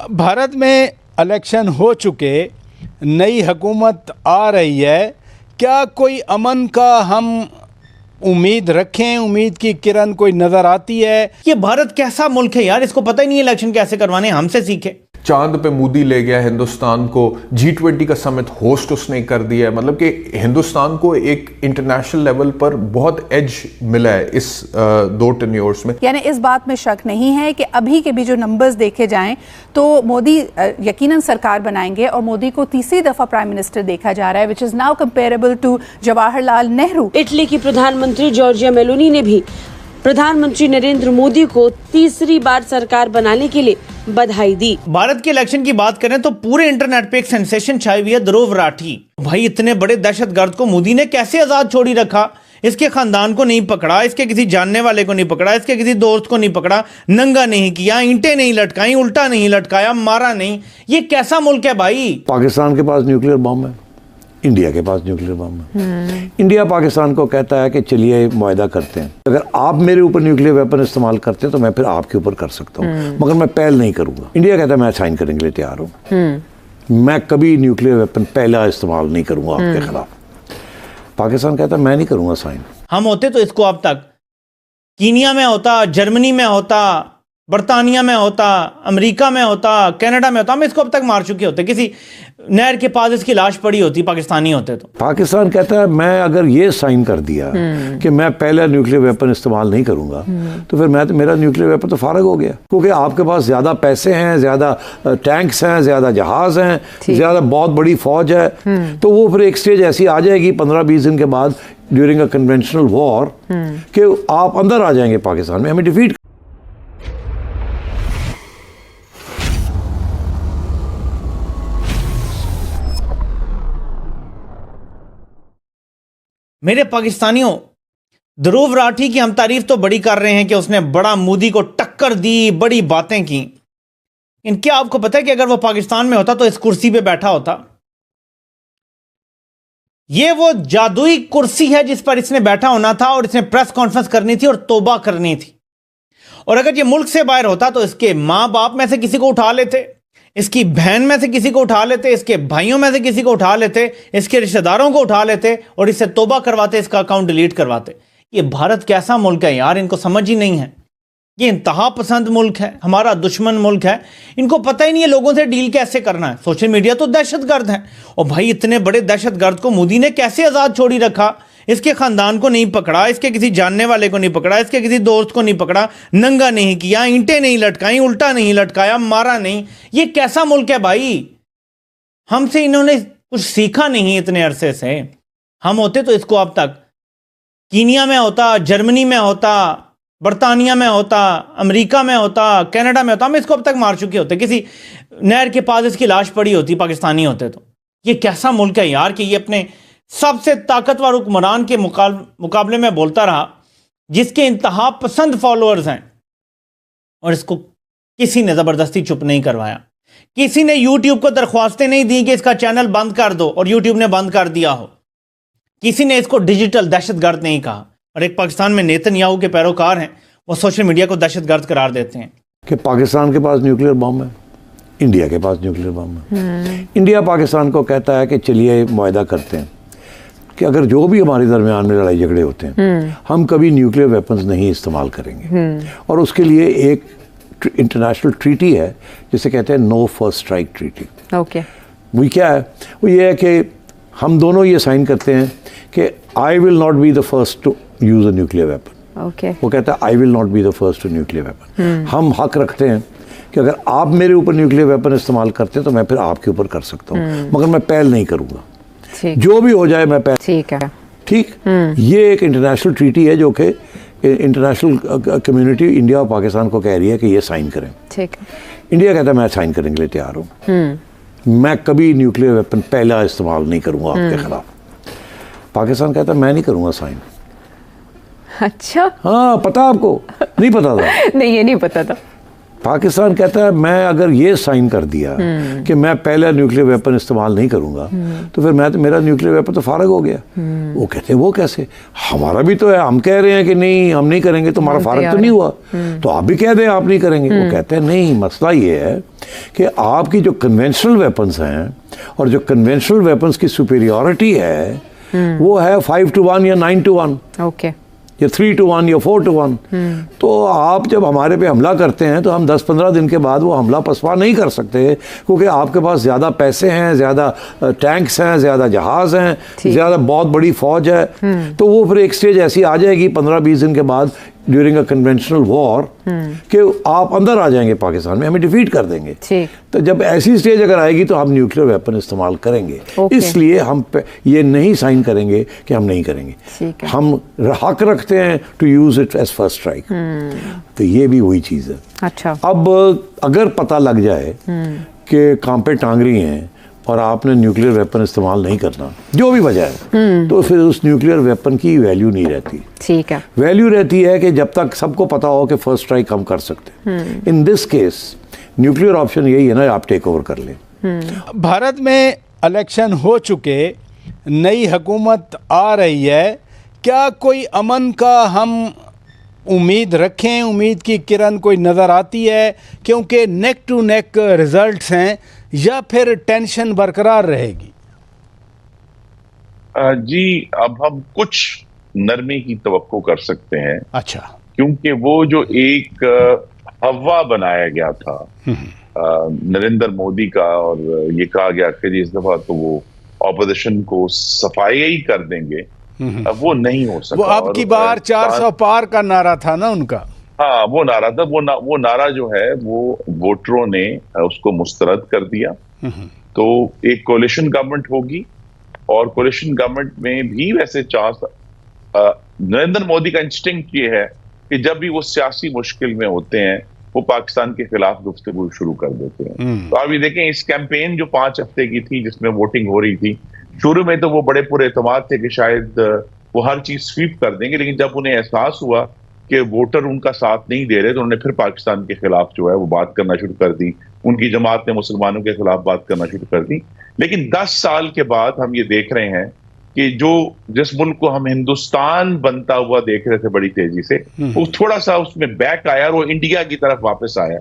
भारत में इलेक्शन हो चुके, नई हुकूमत आ रही है, क्या कोई अमन का हम उम्मीद रखें? उम्मीद की किरण कोई नजर आती है? ये भारत कैसा मुल्क है यार, इसको पता ही नहीं है इलेक्शन कैसे करवाने, हमसे सीखे। चांद पे मोदी ले गया हिंदुस्तान को, G20 का समिट होस्ट उसने कर दिया है। मतलब कि हिंदुस्तान को एक इंटरनेशनल लेवल पर बहुत एज मिला है इस 2 टेन्योर्स में। यानी इस बात में शक नहीं है कि अभी के भी जो नंबर्स देखे जाएं तो मोदी यकीनन सरकार बनाएंगे और मोदी को तीसरी दफा प्राइम मिनिस्टर देखा जा रहा है, which is now comparable to Jawaharlal Nehru. Italy की प्रधानमंत्री जॉर्जिया मेलोनी ने भी प्रधानमंत्री नरेंद्र मोदी को तीसरी बार सरकार बनाने के लिए बधाई दी। भारत के इलेक्शन की बात करें तो पूरे इंटरनेट पे एक सेंसेशन छाई हुई है, ध्रुव राठी। भाई इतने बड़े दहशतगर्द को मोदी ने कैसे आजाद छोड़ी रखा? इसके खानदान को नहीं पकड़ा, इसके किसी जानने वाले को नहीं पकड़ा, इसके किसी दोस्त को नहीं पकड़ा, नंगा नहीं किया, ईंटें नहीं लटकाई, उल्टा नहीं लटकाया, मारा नहीं। ये कैसा मुल्क है भाई? पाकिस्तान के पास न्यूक्लियर बम है, इंडिया के पास न्यूक्लियर बम है। इंडिया पाकिस्तान को कहता है कि चलिए मुआहदा करते हैं, अगर आप मेरे ऊपर न्यूक्लियर वेपन इस्तेमाल करते हैं तो मैं फिर आपके ऊपर कर सकता हूँ, मगर मैं पहल नहीं करूंगा। इंडिया कहता है मैं साइन करने के लिए तैयार हूँ, मैं कभी न्यूक्लियर वेपन पहला इस्तेमाल नहीं करूंगा आपके खिलाफ। पाकिस्तान कहता है मैं नहीं करूंगा साइन। हम होते तो इसको अब तक कीनिया में होता, जर्मनी में होता, बर्तानिया में होता, अमेरिका में होता, कनाडा में होता, हम इसको अब तक मार चुके होते। किसी नहर के पास इसकी लाश पड़ी होती पाकिस्तानी होते तो। पाकिस्तान कहता है मैं अगर ये साइन कर दिया कि मैं पहला न्यूक्लियर वेपन इस्तेमाल नहीं करूंगा तो फिर मेरा न्यूक्लियर वेपन तो फारग हो गया, क्योंकि आपके पास ज्यादा पैसे हैं, ज्यादा टैंक्स हैं, ज्यादा जहाज हैं, ज्यादा बहुत बड़ी फौज है। तो वो फिर एक स्टेज ऐसी आ जाएगी 15-20 दिन के बाद ड्यूरिंग अ कन्वेंशनल वॉर कि आप अंदर आ जाएंगे पाकिस्तान में, हमें डिफीट। मेरे पाकिस्तानियों, ध्रुव राठी की हम तारीफ तो बड़ी कर रहे हैं कि उसने बड़ा मोदी को टक्कर दी, बड़ी बातें की। क्या आपको पता है कि अगर वो पाकिस्तान में होता तो इस कुर्सी पे बैठा होता? ये वो जादुई कुर्सी है जिस पर इसने बैठा होना था और इसने प्रेस कॉन्फ्रेंस करनी थी और तौबा करनी थी। और अगर ये मुल्क से बाहर होता तो इसके मां बाप में से किसी को उठा लेते, इसकी बहन में से किसी को उठा लेते, इसके भाइयों में से किसी को उठा लेते, इसके रिश्तेदारों को उठा लेते और इससे तौबा करवाते, इसका अकाउंट डिलीट करवाते। ये भारत कैसा मुल्क है यार, इनको समझ ही नहीं है। ये इंतहा पसंद मुल्क है, हमारा दुश्मन मुल्क है। इनको पता ही नहीं है लोगों से डील कैसे करना है। सोशल मीडिया तो दहशतगर्द है। और भाई इतने बड़े दहशतगर्द को मोदी ने कैसे आजाद छोड़ी रखा? इसके खानदान को नहीं पकड़ा, इसके किसी जानने वाले को नहीं पकड़ा, इसके किसी दोस्त को नहीं पकड़ा, नंगा नहीं किया, ईंटें नहीं लटकाई, उल्टा नहीं लटकाया, मारा नहीं। ये कैसा मुल्क है भाई? हमसे इन्होंने कुछ सीखा नहीं इतने अरसे से। हम होते तो इसको अब तक कीनिया में होता, जर्मनी में होता, बर्तानिया में होता, अमेरिका में होता, कनाडा में होता, हम इसको अब तक मार चुके होते। किसी नहर के पास इसकी लाश पड़ी होती पाकिस्तानी होते तो। ये कैसा मुल्क है यार कि ये अपने सबसे ताकतवर हुक्मरान के मुकाबले में बोलता रहा, जिसके इंतहा पसंद फॉलोअर्स हैं, और इसको किसी ने जबरदस्ती चुप नहीं करवाया। किसी ने यूट्यूब को दरख्वास्तें नहीं दी कि इसका चैनल बंद कर दो और यूट्यूब ने बंद कर दिया हो। किसी ने इसको डिजिटल दहशतगर्द नहीं कहा। और एक पाकिस्तान में नेतन्याहू के पैरोकार हैं, वो सोशल मीडिया को दहशतगर्द करार देते हैं कि पाकिस्तान के पास न्यूक्लियर बम है, इंडिया के पास न्यूक्लियर बम है। इंडिया पाकिस्तान को कहता है कि चलिए मुआहदा करते हैं कि अगर जो भी हमारे दरमियान में लड़ाई झगड़े होते हैं हम कभी न्यूक्लियर वेपन्स नहीं इस्तेमाल करेंगे। और उसके लिए एक इंटरनेशनल ट्रीटी है जिसे कहते हैं no first strike treaty. Okay, वो क्या है? वो ये है कि हम दोनों ये साइन करते हैं कि I will not be the first to use a nuclear weapon. Okay, वो कहता है I will not be the first to nuclear weapon. हम हक रखते हैं कि अगर आप मेरे ऊपर न्यूक्लियर वेपन इस्तेमाल करते हैं तो मैं फिर आपके ऊपर कर सकता हूँ, मगर मैं पहल नहीं करूँगा। जो भी हो जाए मैं पहल। ठीक है, ठीक। ये एक इंटरनेशनल ट्रीटी है जो कि इंटरनेशनल कम्युनिटी इंडिया और पाकिस्तान को कह रही है कि ये साइन करें। ठीक है। इंडिया कहता है मैं साइन करने के लिए तैयार हूँ, मैं कभी न्यूक्लियर वेपन पहला इस्तेमाल नहीं करूँगा आपके खिलाफ। पाकिस्तान कहता है मैं नहीं करूँगा साइन। अच्छा, हाँ, पता आपको? नहीं पता था? नहीं, ये नहीं पता था। पाकिस्तान कहता है मैं अगर ये साइन कर दिया कि मैं पहले न्यूक्लियर वेपन इस्तेमाल नहीं करूंगा तो फिर मेरा न्यूक्लियर वेपन तो फारग हो गया। वो कहते हैं वो कैसे, हमारा भी तो है, हम कह रहे हैं कि नहीं हम नहीं करेंगे, तो हमारा फारग तो नहीं हुआ, तो आप भी कह दें आप नहीं करेंगे। वो कहते हैं नहीं, मसला ये है कि आपकी जो कन्वेंशनल वेपन्स हैं और जो कन्वेंशनल वेपन्स की सुपीरियॉरिटी है वो है 5-1 या 9-1, ओके, या 3-1 या 4-1। तो आप जब हमारे पे हमला करते हैं तो हम 10-15 दिन के बाद वो हमला पसपा नहीं कर सकते, क्योंकि आपके पास ज़्यादा पैसे हैं, ज़्यादा टैंक्स हैं, ज़्यादा जहाज़ हैं, ज़्यादा बहुत बड़ी फौज है। तो वो फिर एक स्टेज ऐसी आ जाएगी 15-20 दिन के बाद ड्यूरिंग अ कन्वेंशनल वॉर कि आप अंदर आ जाएंगे पाकिस्तान में, हमें डिफीट कर देंगे। तो जब ऐसी स्टेज अगर आएगी तो हम न्यूक्लियर वेपन इस्तेमाल करेंगे। इसलिए हम ये नहीं साइन करेंगे कि हम नहीं करेंगे, हम हक रखते हैं to use it as first strike. तो ये भी वही चीज़ है। अच्छा, अब अगर पता लग जाए कि कांपे टांग रही हैं और आपने न्यूक्लियर वेपन इस्तेमाल नहीं करना, जो भी वजह है, तो फिर उस न्यूक्लियर वेपन की वैल्यू नहीं रहती। ठीक है, वैल्यू रहती है कि जब तक सबको पता हो कि फर्स्ट स्ट्राइक हम कर सकते। In this case nuclear option यही है ना, आप टेक ओवर कर लें। भारत में इलेक्शन हो चुके, नई हुकूमत आ रही है, क्या कोई अमन का हम उम्मीद रखें, उम्मीद की किरण कोई नज़र आती है? क्योंकि नेक टू नेक रिजल्ट्स हैं, या फिर टेंशन बरकरार रहेगी? जी, अब हम कुछ नरमी की तवक्को कर सकते हैं। अच्छा, क्योंकि वो जो एक हवा बनाया गया था नरेंद्र मोदी का, और ये कहा गया कि इस दफा तो वो ऑपोजिशन को सफाई कर देंगे, अब वो नहीं हो सका। वो अब की बार 400 पार का नारा था ना उनका। हाँ, वो नारा था, वो नारा जो है वो वोटरों ने उसको मुस्तरद कर दिया। तो एक कोलिशन गवर्नमेंट होगी, और कोलिशन गवर्नमेंट में भी वैसे नरेंद्र मोदी का इंस्टिंक्ट ये है कि जब भी वो सियासी मुश्किल में होते हैं वो पाकिस्तान के खिलाफ गुफ्तगू शुरू कर देते हैं। तो अभी देखें, इस कैंपेन जो 5 हफ्ते की थी जिसमें वोटिंग हो रही थी, शुरू में तो वो बड़े पूरे एतमाद थे कि शायद वो हर चीज स्वीप कर देंगे, लेकिन जब उन्हें एहसास हुआ कि वोटर उनका साथ नहीं दे रहे तो उन्होंने फिर पाकिस्तान के खिलाफ जो है वो बात करना शुरू कर दी। उनकी जमात ने मुसलमानों के खिलाफ बात करना शुरू कर दी। लेकिन 10 साल के बाद हम ये देख रहे हैं कि जिस मुल्क को हम हिंदुस्तान बनता हुआ देख रहे थे बड़ी तेजी से, वो थोड़ा सा उसमें बैक आया और वो इंडिया की तरफ वापस आया।